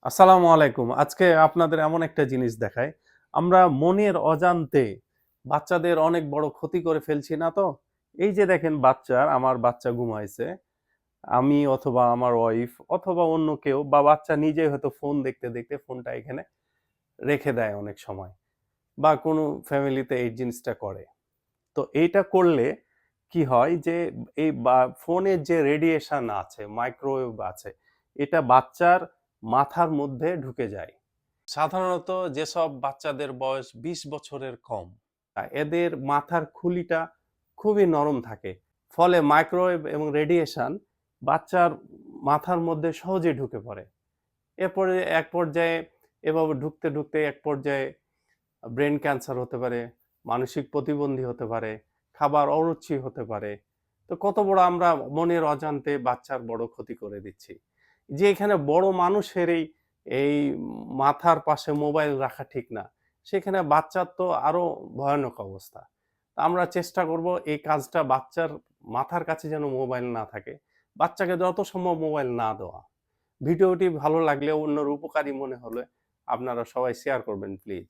আসসালামু আলাইকুম। আজকে আপনাদের এমন একটা জিনিস দেখাই। আমরা মনের অজান্তে বাচ্চাদের অনেক বড় ক্ষতি করে ফেলছি না তো? এই যে দেখেন আমার বাচ্চা ঘুমাইছে। আমি অথবা আমার ওয়াইফ অথবা অন্য কেউ বা বাচ্চা নিজেই হয়তো ফোন দেখতে ফোনটা এখানে রেখে দেয় অনেক সময়। বা কোনো ফ্যামিলিতে এই জিনিসটা করে। তো এইটা করলে কি হয় যে এই ফোনের যে রেডিয়েশন আছে, মাইক্রোওয়েভ আছে, এটা বাচ্চার মাথার মধ্যে ঢুকে যায়। সাধারণত যেসব বাচ্চাদের বয়স ২০ বছরের কম, এদের মাথার খুলিটা খুবই নরম থাকে। ফলে মাইক্রোওয়েভ এবং রেডিয়েশন বাচ্চার মাথার মধ্যে সহজেই ঢুকে পড়ে। এরপরে এক পর্যায়ে এভাবে ঢুকতে এক পর্যায়ে ব্রেন ক্যান্সার হতে পারে, মানসিক প্রতিবন্ধী হতে পারে, খাবার অরুচি হতে পারে। তো কত বড় আমরা মনের অজান্তে বাচ্চার বড় ক্ষতি করে দিচ্ছি। যে এখানে বড় মানুষেরই এই মাথার পাশে মোবাইল রাখা ঠিক না। সেখানে বাচ্চার তো আরো ভয়ানক অবস্থা। তা আমরা চেষ্টা করব এই কাজটা বাচ্চার মাথার কাছে যেন মোবাইল না থাকে। বাচ্চাকে যত সম্ভব মোবাইল না দেওয়া। ভিডিওটি ভালো লাগলে অন্যের উপকারী মনে হলে আপনারা সবাই শেয়ার করবেন প্লিজ।